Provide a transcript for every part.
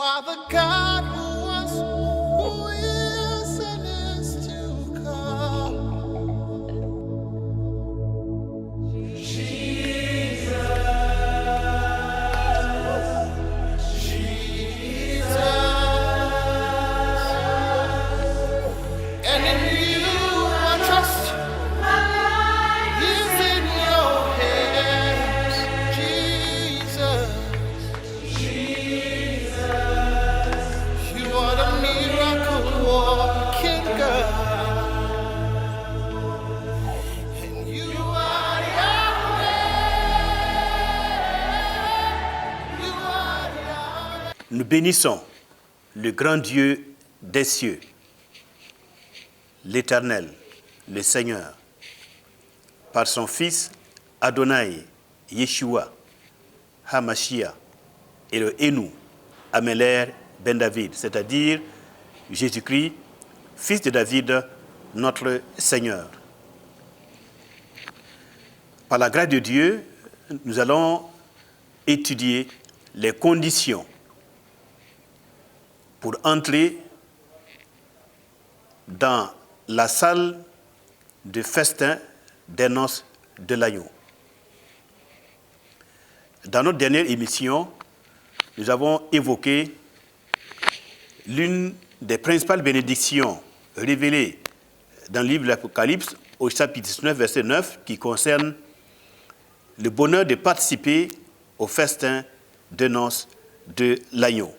are the God who was, who is, and is to come. And in you I trust. My life is in your hands, Jesus. You are the miracle working God. And you are Yahweh. You are Yahweh. Nous bénissons le grand Dieu des cieux, l'Éternel, le Seigneur, par son Fils Adonai, Yeshua, Hamashia, et le Hénou, Améler ben David, c'est-à-dire Jésus-Christ, fils de David, notre Seigneur. Par la grâce de Dieu, nous allons étudier les conditions pour entrer dans la salle de festin des noces de l'agneau. Dans notre dernière émission, nous avons évoqué l'une des principales bénédictions révélées dans le livre de l'Apocalypse au chapitre 19, verset 9, qui concerne le bonheur de participer au festin de noces de l'agneau.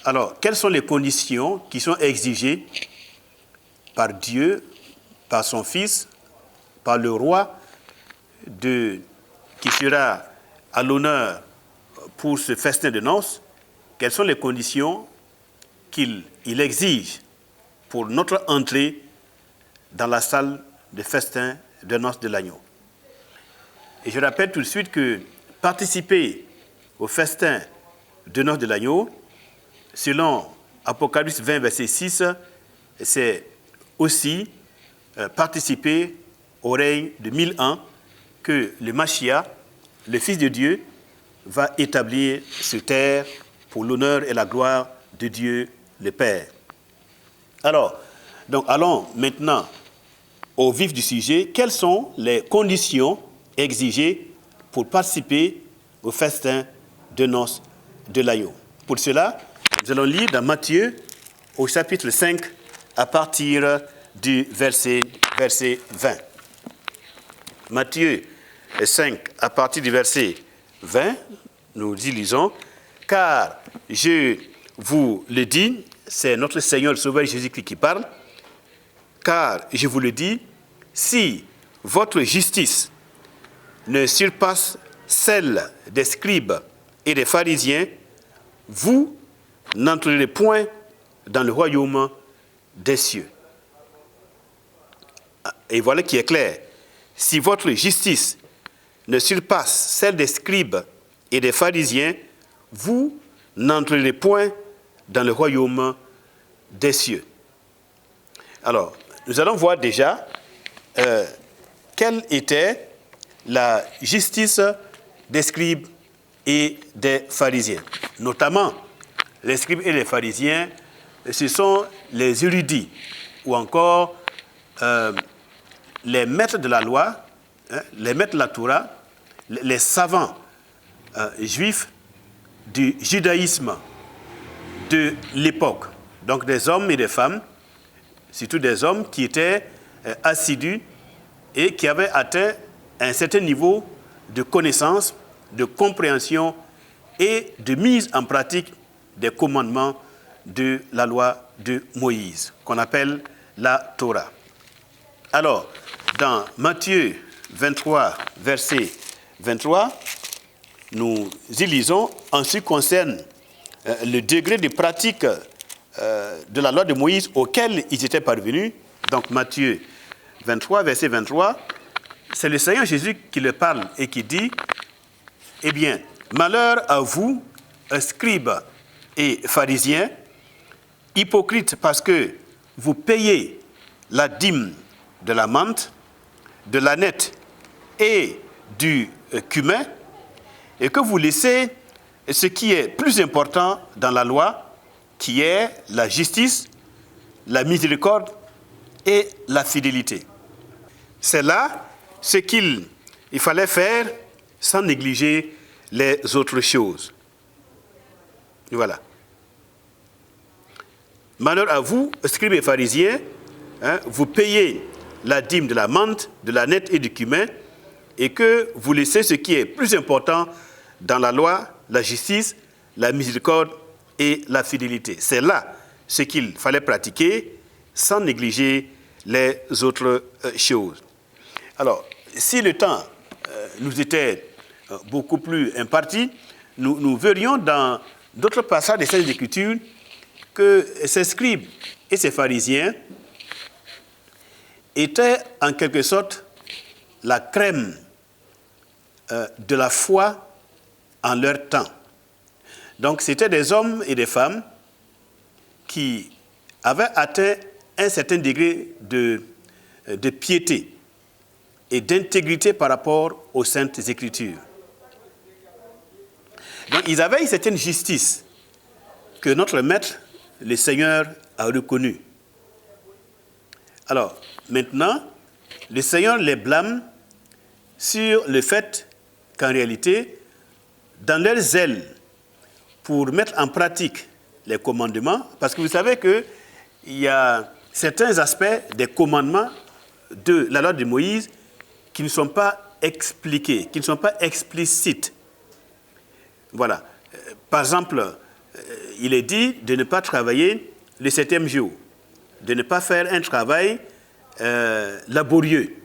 Alors, quelles sont les conditions qui sont exigées par Dieu, par son Fils, par le roi, qui sera à l'honneur pour ce festin de noces? Quelles sont les conditions qu'il exige pour notre entrée dans la salle de festin de noces de l'agneau? Et je rappelle tout de suite que participer au festin de noces de l'agneau, selon Apocalypse 20, verset 6, c'est aussi participer au règne de 1000 ans que le Mashiach, le Fils de Dieu, va établir sur terre pour l'honneur et la gloire de Dieu le Père. Alors, donc allons maintenant au vif du sujet. Quelles sont les conditions exigées pour participer au festin de noces de l'agneau? Pour cela, nous allons lire dans Matthieu au chapitre 5 à partir du verset 20. Matthieu 5 à partir du verset 20, nous y lisons, « Car je vous le dis, c'est notre Seigneur le Sauveur Jésus-Christ qui parle, car je vous le dis, si votre justice ne surpasse celle des scribes et des pharisiens, vous n'entrerez point dans le royaume des cieux. » Et voilà qui est clair. Si votre justice ne surpasse celle des scribes et des pharisiens, vous n'entrerez point dans le royaume des cieux. Alors, nous allons voir déjà quelle était la justice des scribes et des pharisiens. Notamment, les scribes et les pharisiens, ce sont les érudits ou encore les maîtres de la loi, les maîtres de la Torah, les savants juifs du judaïsme de l'époque. Donc des hommes et des femmes, surtout des hommes qui étaient assidus et qui avaient atteint un certain niveau de connaissance, de compréhension et de mise en pratique des commandements de la loi de Moïse, qu'on appelle la Torah. Alors, dans Matthieu 23, verset 23, nous y lisons, en ce qui concerne le degré de pratique de la loi de Moïse auquel ils étaient parvenus. Donc Matthieu 23, verset 23, c'est le Seigneur Jésus qui le parle et qui dit, « Eh bien, malheur à vous, scribes et pharisiens, hypocrites, parce que vous payez la dîme de la menthe, de l'ânette et du cumin, et que vous laissez ce qui est plus important dans la loi, qui est la justice, la miséricorde et la fidélité. C'est là ce qu'il fallait faire sans négliger les autres choses. Voilà. Malheur à vous, scribes et pharisiens, vous payez la dîme de la menthe, de la nette et du cumin, et que vous laissez ce qui est plus important dans la loi, la justice, la miséricorde et la fidélité. C'est là ce qu'il fallait pratiquer sans négliger les autres choses. Alors, si le temps nous était beaucoup plus imparti, nous verrions dans d'autres passages des Saintes Écritures que ces scribes et ces pharisiens étaient en quelque sorte la crème de la foi en leur temps. Donc c'était des hommes et des femmes qui avaient atteint un certain degré de piété et d'intégrité par rapport aux Saintes Écritures. Donc ils avaient une certaine justice que notre Maître, le Seigneur, a reconnue. Alors, maintenant, le Seigneur les blâme sur le fait qu'en réalité, dans leur zèle pour mettre en pratique les commandements, parce que vous savez qu'il y a certains aspects des commandements de la loi de Moïse qui ne sont pas expliqués, qui ne sont pas explicites. Voilà. Par exemple, il est dit de ne pas travailler le 7e jour, de ne pas faire un travail laborieux.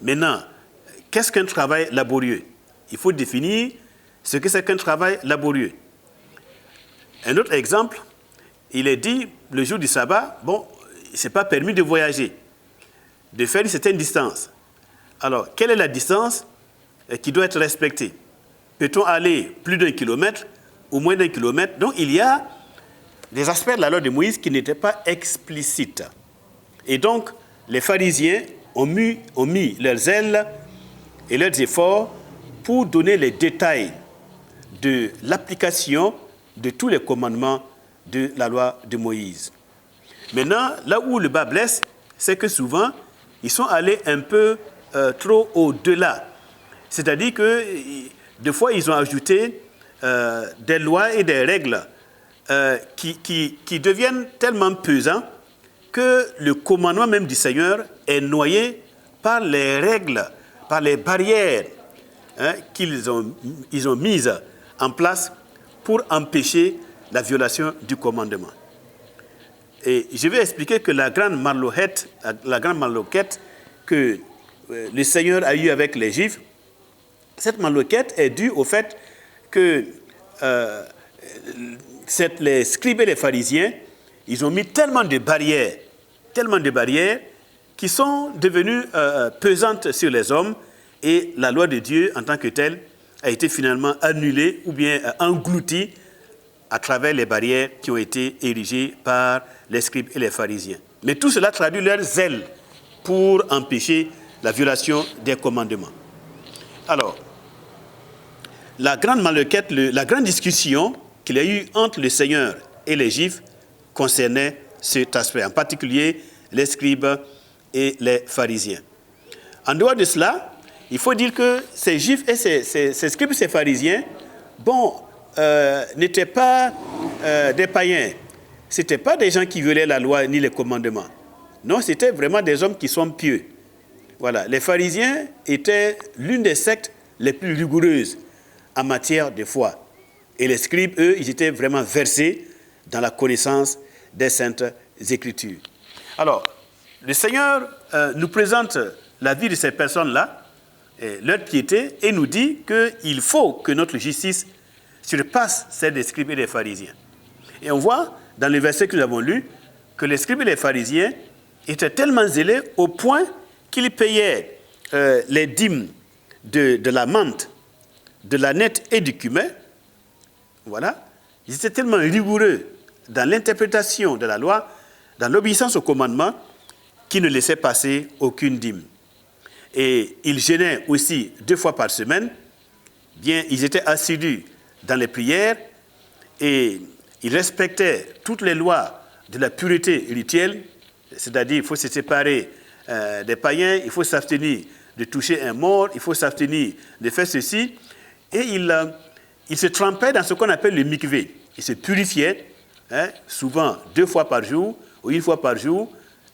Maintenant, qu'est-ce qu'un travail laborieux? Il faut définir ce que c'est qu'un travail laborieux. Un autre exemple, il est dit, le jour du sabbat, bon, ce n'est pas permis de voyager, de faire une certaine distance. Alors, quelle est la distance qui doit être respectée? Peut-on aller plus d'1 kilomètre ou moins d'1 kilomètre? Donc, il y a des aspects de la loi de Moïse qui n'étaient pas explicites. Et donc, les pharisiens ont mis leurs ailes et leurs efforts pour donner les détails de l'application de tous les commandements de la loi de Moïse. Maintenant, là où le bas blesse, c'est que souvent, ils sont allés un peu trop au-delà. C'est-à-dire que, des fois, ils ont ajouté des lois et des règles qui deviennent tellement pesants que le commandement même du Seigneur est noyé par les règles, par les barrières qu'ils ont mises en place pour empêcher la violation du commandement. Et je vais expliquer que la grande marloquette que le Seigneur a eue avec les Juifs, cette marloquette est due au fait que les scribes et les pharisiens, ils ont mis tellement de barrières qui sont devenues pesantes sur les hommes, et la loi de Dieu en tant que telle a été finalement annulée ou bien engloutie à travers les barrières qui ont été érigées par les scribes et les pharisiens. Mais tout cela traduit leur zèle pour empêcher la violation des commandements. Alors, la grande marloquette, la grande discussion qu'il y a eu entre le Seigneur et les Juifs concernait cet aspect, en particulier les scribes et les pharisiens. En dehors de cela, il faut dire que ces Juifs et ces scribes et ces pharisiens, n'étaient pas des païens. Ce n'étaient pas des gens qui violaient la loi ni les commandements. Non, c'était vraiment des hommes qui sont pieux. Voilà. Les pharisiens étaient l'une des sectes les plus rigoureuses en matière de foi. Et les scribes, eux, ils étaient vraiment versés dans la connaissance des Saintes Écritures. Alors, le Seigneur nous présente la vie de ces personnes-là, leur piété, et nous dit qu'il faut que notre justice surpasse celle des scribes et des pharisiens. Et on voit, dans le verset que nous avons lu, que les scribes et les pharisiens étaient tellement zélés au point qu'ils payaient les dîmes de la menthe, de la nette et du cumin. Voilà. Ils étaient tellement rigoureux dans l'interprétation de la loi, dans l'obéissance au commandement, qu'ils ne laissaient passer aucune dîme. Et ils jeûnaient aussi 2 fois par semaine. Bien, ils étaient assidus dans les prières et il respectait toutes les lois de la pureté rituelle, c'est-à-dire il faut se séparer des païens, il faut s'abstenir de toucher un mort, il faut s'abstenir de faire ceci. Et il se trempait dans ce qu'on appelle le mikvé. Il se purifiait, souvent 2 fois par jour ou 1 fois par jour.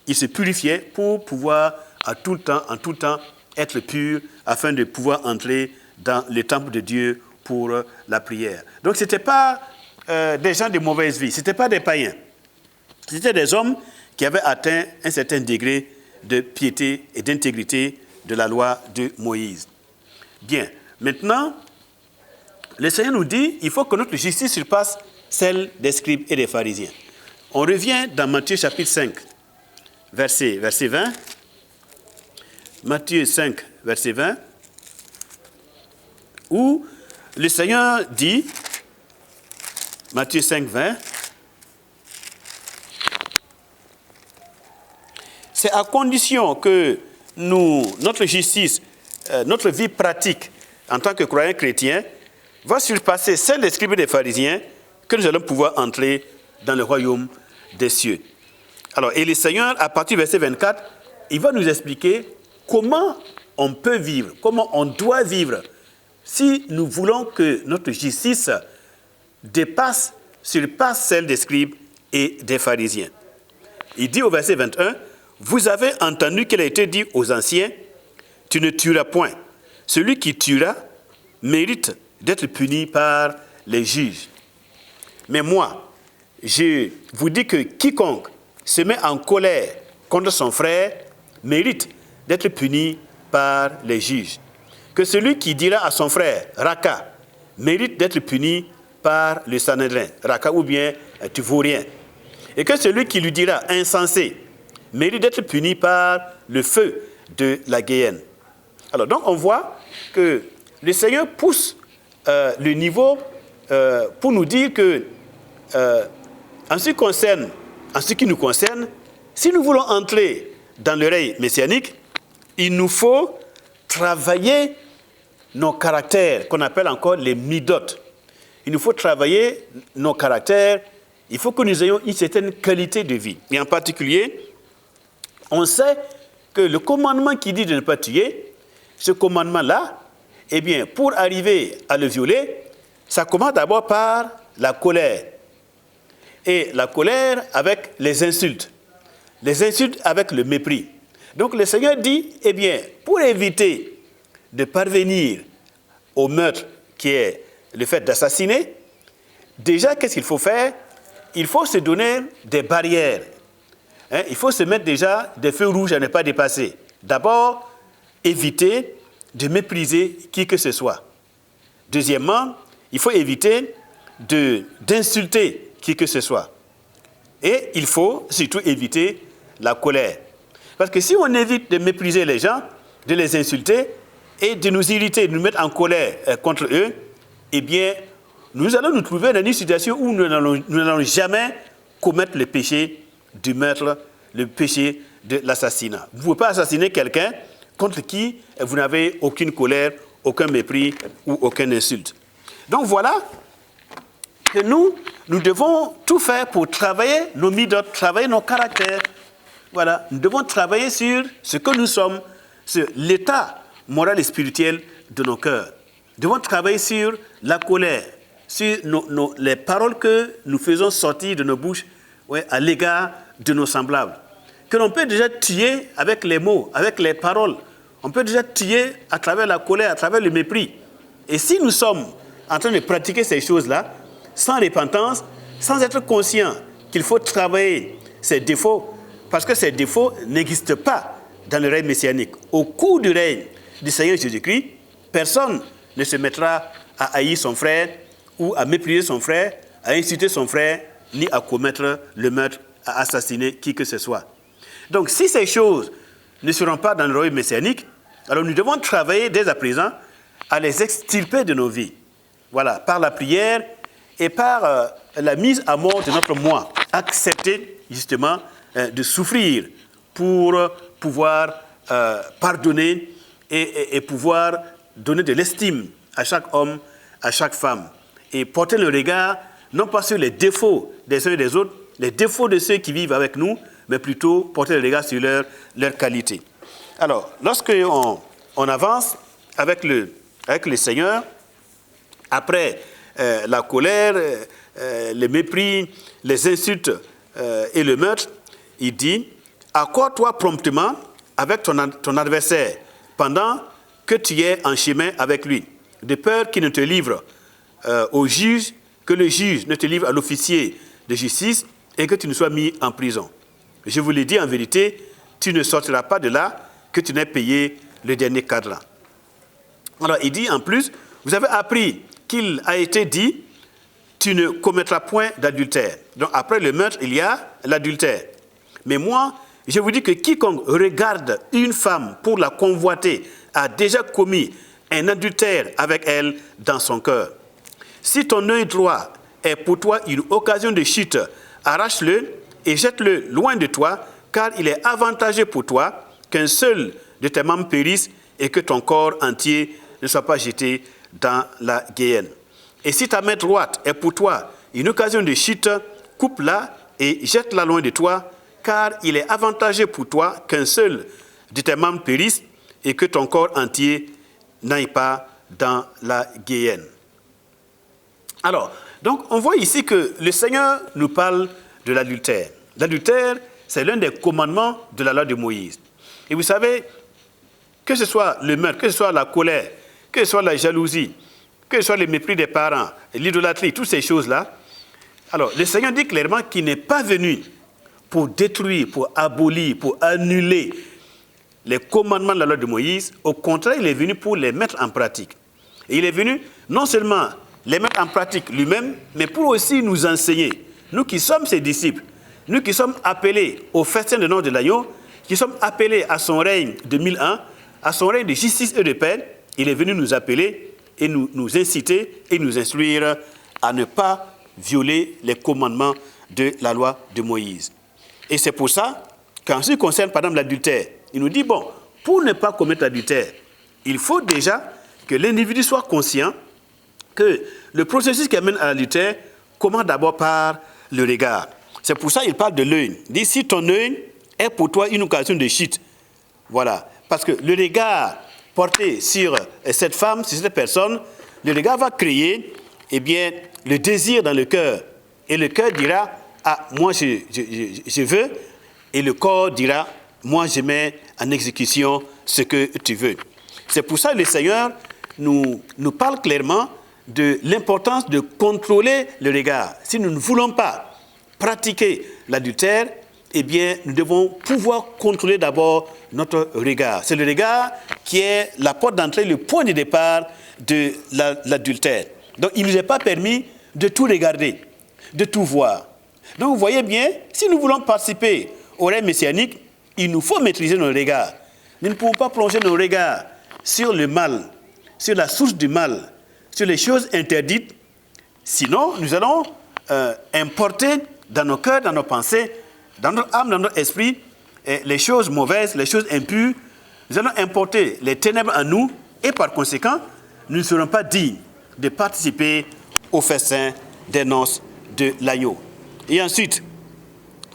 Il se purifiait pour pouvoir en tout temps être pur afin de pouvoir entrer dans le temple de Dieu pour la prière. Donc ce n'était pas des gens de mauvaise vie, ce n'étaient pas des païens. C'étaient des hommes qui avaient atteint un certain degré de piété et d'intégrité de la loi de Moïse. Bien, maintenant, le Seigneur nous dit qu'il faut que notre justice surpasse celle des scribes et des pharisiens. On revient dans Matthieu chapitre 5, verset 20. Matthieu 5, verset 20, où le Seigneur dit, Matthieu 5, 20, c'est à condition que notre justice, notre vie pratique en tant que croyants chrétiens, va surpasser celle des scribes et des pharisiens, que nous allons pouvoir entrer dans le royaume des cieux. Alors, et le Seigneur, à partir du verset 24, il va nous expliquer comment on peut vivre, comment on doit vivre, si nous voulons que notre justice surpasse celle des scribes et des pharisiens. Il dit au verset 21, « Vous avez entendu qu'il a été dit aux anciens, tu ne tueras point. Celui qui tuera mérite d'être puni par les juges. Mais moi, je vous dis que quiconque se met en colère contre son frère mérite d'être puni par les juges. Que celui qui dira à son frère, Raka, mérite d'être puni par le Sanhédrin, Raka ou bien tu vaux rien. Et que celui qui lui dira insensé, mérite d'être puni par le feu de la Guéhenne. Alors donc on voit que le Seigneur pousse le niveau pour nous dire que en ce qui nous concerne, si nous voulons entrer dans le règne messianique, il nous faut travailler nos caractères, qu'on appelle encore les midot. Il nous faut travailler nos caractères, il faut que nous ayons une certaine qualité de vie. Et en particulier, on sait que le commandement qui dit de ne pas tuer, ce commandement-là, eh bien, pour arriver à le violer, ça commence d'abord par la colère. Et la colère avec les insultes avec le mépris. Donc le Seigneur dit, eh bien, pour éviter de parvenir au meurtre qui est le fait d'assassiner, déjà, qu'est-ce qu'il faut faire? Il faut se donner des barrières. Il faut se mettre déjà des feux rouges à ne pas dépasser. D'abord, éviter de mépriser qui que ce soit. Deuxièmement, il faut éviter d'insulter qui que ce soit. Et il faut surtout éviter la colère. Parce que si on évite de mépriser les gens, de les insulter et de nous irriter, de nous mettre en colère contre eux, eh bien, nous allons nous trouver dans une situation où nous n'allons jamais commettre le péché du meurtre, le péché de l'assassinat. Vous ne pouvez pas assassiner quelqu'un contre qui vous n'avez aucune colère, aucun mépris ou aucune insulte. Donc voilà que nous devons tout faire pour travailler nos midot, travailler nos caractères. Voilà, nous devons travailler sur ce que nous sommes, sur l'état moral et spirituel de nos cœurs. Nous devons travailler sur la colère, sur les paroles que nous faisons sortir de nos bouches à l'égard de nos semblables. Que l'on peut déjà tuer avec les mots, avec les paroles. On peut déjà tuer à travers la colère, à travers le mépris. Et si nous sommes en train de pratiquer ces choses-là, sans repentance, sans être conscients qu'il faut travailler ces défauts, parce que ces défauts n'existent pas dans le règne messianique. Au cours du règne du Seigneur Jésus-Christ, personne ne se mettra à haïr son frère ou à mépriser son frère, à insulter son frère, ni à commettre le meurtre, à assassiner qui que ce soit. Donc si ces choses ne seront pas dans le royaume messianique, alors nous devons travailler dès à présent à les extirper de nos vies. Voilà, par la prière et par la mise à mort de notre moi. Accepter justement de souffrir pour pouvoir pardonner et pouvoir donner de l'estime à chaque homme, à chaque femme. et porter le regard non pas sur les défauts des uns et des autres, les défauts de ceux qui vivent avec nous, mais plutôt porter le regard sur leur qualité. Alors, lorsque on avance avec le Seigneur, après la colère, le mépris, les insultes et le meurtre, il dit, accorde-toi promptement avec ton adversaire pendant que tu es en chemin avec lui, de peur qu'il ne te livre au juge, que le juge ne te livre à l'officier de justice et que tu ne sois mis en prison. Je vous l'ai dit en vérité, tu ne sortiras pas de là que tu n'aies payé le dernier cadran. Alors il dit en plus, vous avez appris qu'il a été dit, tu ne commettras point d'adultère. Donc après le meurtre, il y a l'adultère. Mais moi, je vous dis que quiconque regarde une femme pour la convoiter a déjà commis un adultère avec elle dans son cœur. Si ton œil droit est pour toi une occasion de chute, arrache-le et jette-le loin de toi, car il est avantageux pour toi qu'un seul de tes membres périsse et que ton corps entier ne soit pas jeté dans la guéhenne. Et si ta main droite est pour toi une occasion de chute, coupe-la et jette-la loin de toi, car il est avantageux pour toi qu'un seul de tes membres périsse et que ton corps entier n'aille pas dans la guéhenne. Alors, donc on voit ici que le Seigneur nous parle de l'adultère. L'adultère, c'est l'un des commandements de la loi de Moïse. Et vous savez, que ce soit le meurtre, que ce soit la colère, que ce soit la jalousie, que ce soit le mépris des parents, l'idolâtrie, toutes ces choses-là, alors le Seigneur dit clairement qu'il n'est pas venu pour détruire, pour abolir, pour annuler les commandements de la loi de Moïse. Au contraire, il est venu pour les mettre en pratique. Et il est venu non seulement les mettre en pratique lui-même, mais pour aussi nous enseigner, nous qui sommes ses disciples, nous qui sommes appelés au festin de noces de l'agneau, qui sommes appelés à son règne de 1000 ans, à son règne de justice et de paix, il est venu nous appeler et nous inciter et nous instruire à ne pas violer les commandements de la loi de Moïse. Et c'est pour ça qu'en ce qui concerne par exemple l'adultère, il nous dit, bon, pour ne pas commettre l'adultère, il faut déjà que l'individu soit conscient que le processus qui amène à l'adultère commence d'abord par le regard. C'est pour ça qu'il parle de l'œil. Il dit, si ton œil est pour toi une occasion de chute, voilà. Parce que le regard porté sur cette femme, sur cette personne, le regard va créer, eh bien, le désir dans le cœur. Et le cœur dira, ah, moi je veux, et le corps dira, moi je mets en exécution ce que tu veux. C'est pour ça que le Seigneur nous parle clairement de l'importance de contrôler le regard. Si nous ne voulons pas pratiquer l'adultère, eh bien, nous devons pouvoir contrôler d'abord notre regard. C'est le regard qui est la porte d'entrée, le point de départ de l'adultère. Donc, il ne nous est pas permis de tout regarder, de tout voir. Donc, vous voyez bien, si nous voulons participer au règne messianique, il nous faut maîtriser nos regards. Nous ne pouvons pas plonger nos regards sur le mal, sur la source du mal, sur les choses interdites. Sinon, nous allons importer dans nos cœurs, dans nos pensées, dans notre âme, dans notre esprit, les choses mauvaises, les choses impures. Nous allons importer les ténèbres en nous et par conséquent, nous ne serons pas dignes de participer au festin des noces de l'agneau. Et ensuite,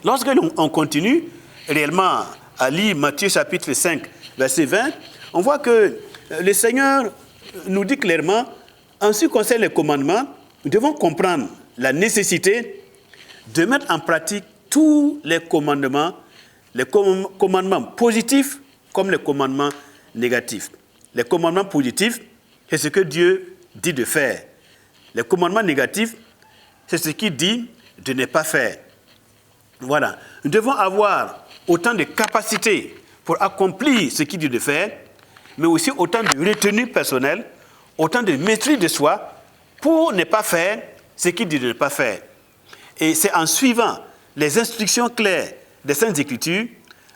lorsque on continue réellement à lire Matthieu chapitre 5, verset 20, on voit que le Seigneur nous dit clairement, en ce qui concerne les commandements, nous devons comprendre la nécessité de mettre en pratique tous les commandements positifs comme les commandements négatifs. Les commandements positifs, c'est ce que Dieu dit de faire. Les commandements négatifs, c'est ce qu'il dit de ne pas faire. Voilà. Nous devons avoir autant de capacités pour accomplir ce qu'il dit de faire, mais aussi autant de retenue personnelle, autant de maîtrise de soi pour ne pas faire ce qu'il dit de ne pas faire. Et c'est en suivant les instructions claires des Saintes Écritures,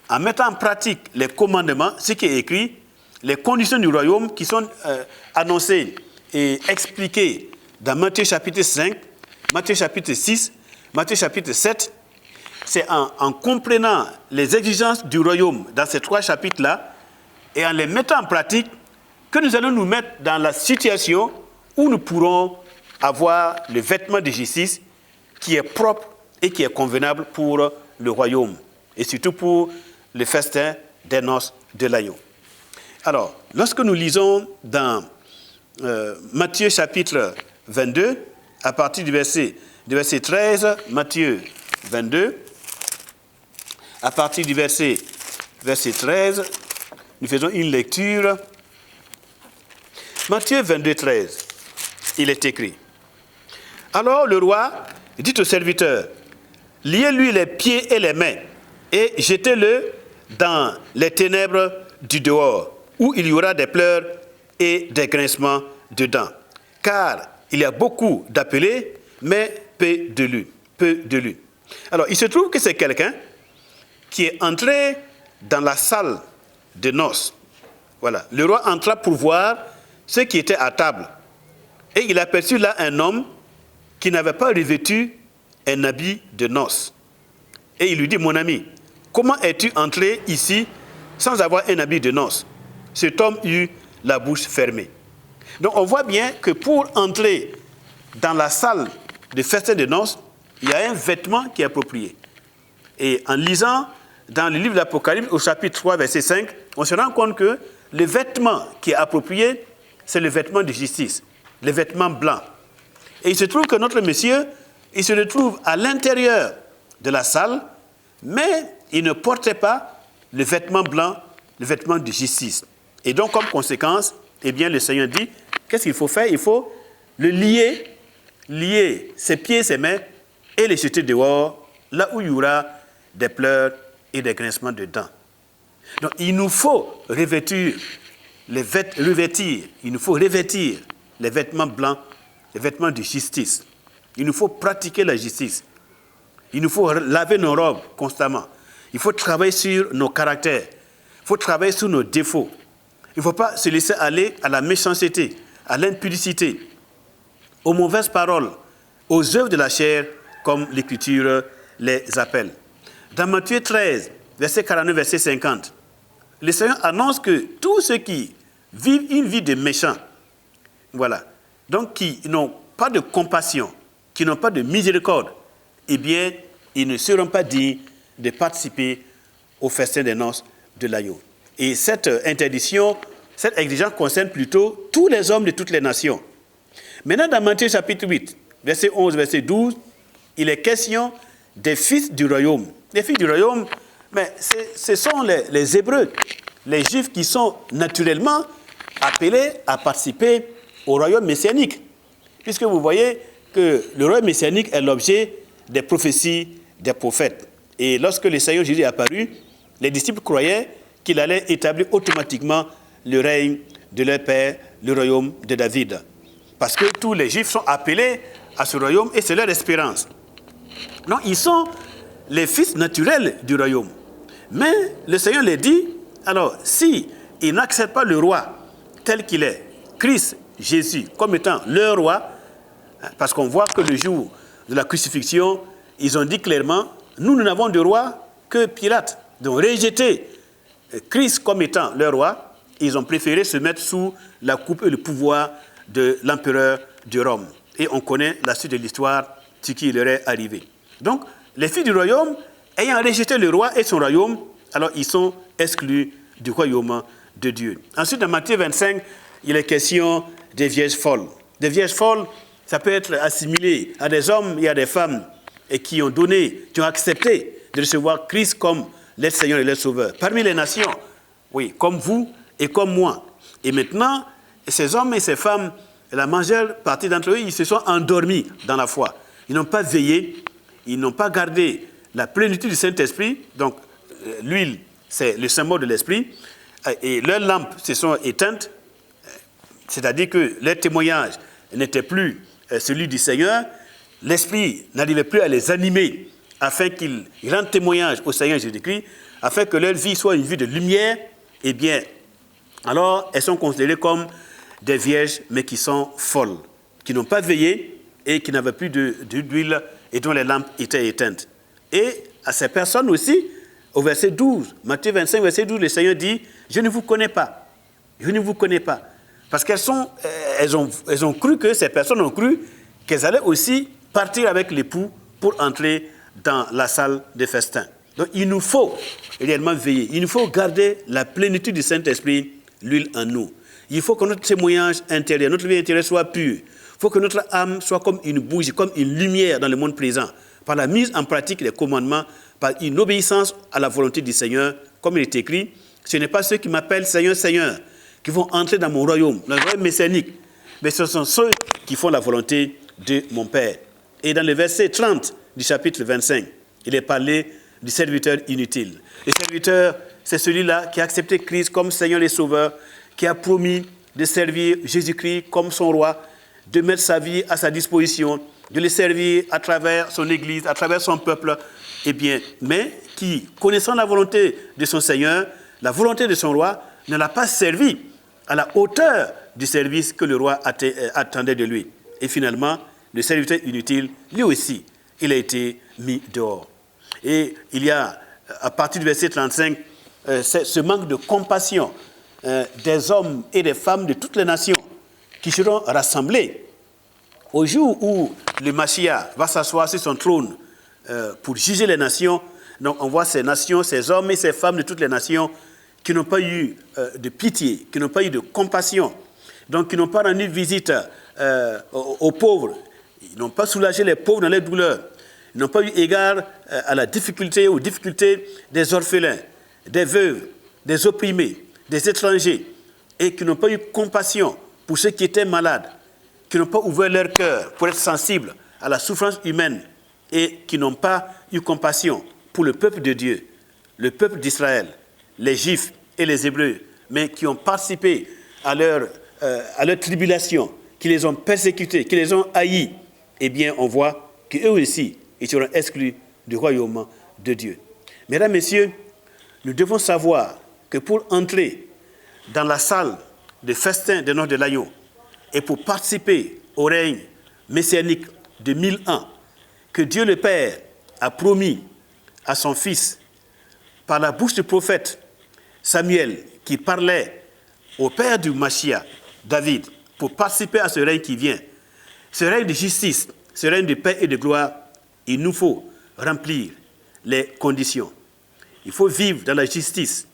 en mettant en pratique les commandements, ce qui est écrit, les conditions du royaume qui sont annoncées et expliquées dans Matthieu chapitre 5, Matthieu chapitre 6, Matthieu chapitre 7. C'est en comprenant les exigences du royaume dans ces trois chapitres-là et en les mettant en pratique que nous allons nous mettre dans la situation où nous pourrons avoir le vêtement de justice qui est propre et qui est convenable pour le royaume, et surtout pour le festin des noces de l'agneau. Alors, lorsque nous lisons dans Matthieu chapitre 22, à partir du verset 13, Matthieu 22, à partir du verset 13, nous faisons une lecture. Matthieu 22, 13, il est écrit. Alors le roi dit au serviteur, liez-lui les pieds et les mains et jetez-le dans les ténèbres du dehors, où il y aura des pleurs et des grincements de dents. Car il y a beaucoup d'appelés, mais peu d'élus. Alors, il se trouve que c'est quelqu'un qui est entré dans la salle de noces. Voilà. Le roi entra pour voir ceux qui étaient à table. Et il aperçut là un homme qui n'avait pas revêtu un habit de noces. Et il lui dit, mon ami, comment es-tu entré ici sans avoir un habit de noces? Cet homme eut la bouche fermée. Donc on voit bien que pour entrer dans la salle de festin de noces, il y a un vêtement qui est approprié. Et en lisant dans le livre de l'Apocalypse, au chapitre 3, verset 5, on se rend compte que le vêtement qui est approprié, c'est le vêtement de justice, le vêtement blanc. Et il se trouve que notre monsieur, il se retrouve à l'intérieur de la salle, mais il ne portait pas le vêtement blanc, le vêtement de justice. Et donc, comme conséquence, eh bien, le Seigneur dit, qu'est-ce qu'il faut faire? Il faut le lier ses pieds, ses mains, et les jeter dehors, là où il y aura des pleurs et des grincements de dents. Donc, il nous faut revêtir les vêtements blancs, les vêtements de justice. Il nous faut pratiquer la justice. Il nous faut laver nos robes constamment. Il faut travailler sur nos caractères. Il faut travailler sur nos défauts. Il ne faut pas se laisser aller à la méchanceté, à l'impudicité, aux mauvaises paroles, aux œuvres de la chair, comme l'Écriture les appelle. Dans Matthieu 13, verset 49, verset 50, le Seigneur annonce que tous ceux qui vivent une vie de méchants, voilà, donc qui n'ont pas de compassion, qui n'ont pas de miséricorde, eh bien, ils ne seront pas dignes de participer au festin des noces de l'agneau. Et cette interdiction, cette exigence concerne plutôt tous les hommes de toutes les nations. Maintenant, dans Matthieu chapitre 8, verset 11, verset 12, il est question des fils du royaume. Les fils du royaume, mais ce sont les Hébreux, les Juifs qui sont naturellement appelés à participer au royaume messianique. Puisque vous voyez que le royaume messianique est l'objet des prophéties des prophètes. Et lorsque le Seigneur Jésus est apparu, les disciples croyaient qu'il allait établir automatiquement le règne de leur père, le royaume de David. Parce que tous les Juifs sont appelés à ce royaume et c'est leur espérance. Non, ils sont les fils naturels du royaume. Mais le Seigneur les dit, alors si ils n'acceptent pas le roi tel qu'il est, Christ Jésus, comme étant leur roi, parce qu'on voit que le jour de la crucifixion, ils ont dit clairement, nous n'avons de roi que Pilate. Donc rejeter Christ comme étant leur roi, ils ont préféré se mettre sous la coupe et le pouvoir de l'empereur de Rome. Et on connaît la suite de l'histoire, ce qui leur est arrivé. Donc, les fils du royaume, ayant rejeté le roi et son royaume, alors ils sont exclus du royaume de Dieu. Ensuite, dans Matthieu 25, il est question des vierges folles. Des vierges folles, ça peut être assimilé à des hommes et à des femmes et qui ont donné, qui ont accepté de recevoir Christ comme leur Seigneur et leur Sauveur. Parmi les nations, oui, comme vous et comme moi. Et maintenant, ces hommes et ces femmes, la majeure partie d'entre eux, ils se sont endormis dans la foi. Ils n'ont pas veillé, ils n'ont pas gardé la plénitude du Saint-Esprit. Donc, l'huile, c'est le symbole de l'Esprit. Et leurs lampes se sont éteintes, c'est-à-dire que leur témoignage n'était plus celui du Seigneur. L'Esprit n'arrivait plus à les animer afin qu'ils rendent témoignage au Seigneur Jésus-Christ, afin que leur vie soit une vie de lumière. Eh bien, alors elles sont considérées comme des vierges, mais qui sont folles, qui n'ont pas veillé et qui n'avaient plus d'huile et dont les lampes étaient éteintes. Et à ces personnes aussi, au verset 12, Matthieu 25, verset 12, le Seigneur dit, « Je ne vous connais pas. Je ne vous connais pas. » Parce qu'elles ont cru que, ces personnes ont cru qu'elles allaient aussi partir avec l'époux pour entrer dans la salle de festin. Donc il nous faut réellement veiller, il nous faut garder la plénitude du Saint-Esprit, l'huile en nous. Il faut que notre témoignage intérieur, notre vie intérieure soit pure. Il faut que notre âme soit comme une bougie, comme une lumière dans le monde présent, par la mise en pratique des commandements, par une obéissance à la volonté du Seigneur, comme il est écrit, ce n'est pas ceux qui m'appellent Seigneur, Seigneur, qui vont entrer dans mon royaume, dans le royaume messianique, mais ce sont ceux qui font la volonté de mon Père. Et dans le verset 30 du chapitre 25, il est parlé du serviteur inutile. Le serviteur, c'est celui-là qui a accepté Christ comme Seigneur et Sauveur, qui a promis de servir Jésus-Christ comme son roi, de mettre sa vie à sa disposition, de le servir à travers son Église, à travers son peuple, eh bien, mais qui, connaissant la volonté de son Seigneur, la volonté de son roi, ne l'a pas servi à la hauteur du service que le roi attendait de lui. Et finalement, le serviteur inutile, lui aussi, il a été mis dehors. Et il y a, à partir du verset 35, ce manque de compassion des hommes et des femmes de toutes les nations qui seront rassemblés au jour où le Mashiach va s'asseoir sur son trône pour juger les nations. Donc on voit ces nations, ces hommes et ces femmes de toutes les nations qui n'ont pas eu de pitié, qui n'ont pas eu de compassion, donc qui n'ont pas rendu visite aux pauvres, ils n'ont pas soulagé les pauvres dans leurs douleurs, ils n'ont pas eu égard à la difficulté, aux difficultés des orphelins, des veuves, des opprimés, des étrangers, et qui n'ont pas eu compassion pour ceux qui étaient malades, qui n'ont pas ouvert leur cœur pour être sensibles à la souffrance humaine, et qui n'ont pas eu compassion pour le peuple de Dieu, le peuple d'Israël, les Juifs et les Hébreux, mais qui ont participé à leur tribulation, qui les ont persécutés, qui les ont haïs, eh bien, on voit qu'eux aussi, ils seront exclus du royaume de Dieu. Mesdames, Messieurs, nous devons savoir que pour entrer dans la salle de festin des noces de l'agneau et pour participer au règne messianique de 1000 ans que Dieu le Père a promis à son Fils par la bouche du prophète Samuel qui parlait au Père du Mashiach, David, pour participer à ce règne qui vient, ce règne de justice, ce règne de paix et de gloire, il nous faut remplir les conditions. Il faut vivre dans la justice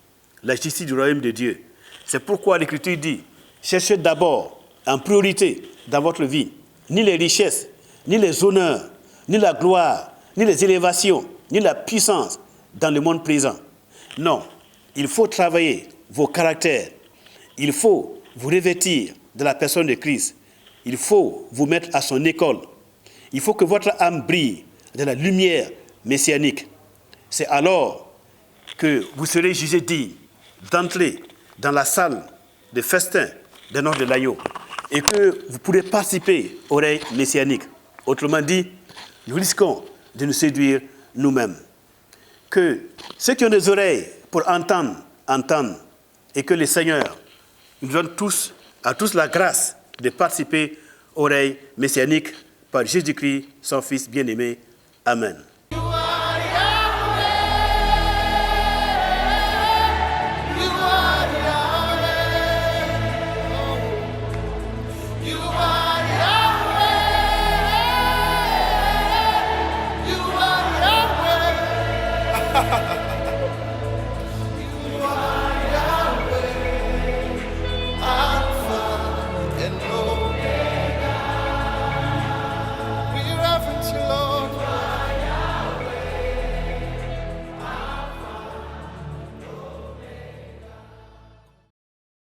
du royaume de Dieu. C'est pourquoi l'Écriture dit, cherchez d'abord, en priorité dans votre vie, ni les richesses, ni les honneurs, ni la gloire, ni les élévations, ni la puissance dans le monde présent. Non, il faut travailler vos caractères. Il faut vous revêtir de la personne de Christ. Il faut vous mettre à son école. Il faut que votre âme brille de la lumière messianique. C'est alors que vous serez jugés dignes d'entrer dans la salle de festin des noces de l'agneau et que vous pourrez participer au règne messianique. Autrement dit, nous risquons de nous séduire nous-mêmes. Que ceux qui ont des oreilles pour entendre, entendent, et que le Seigneur nous donne à tous la grâce de participer au règne messianique par Jésus-Christ, son Fils bien-aimé. Amen.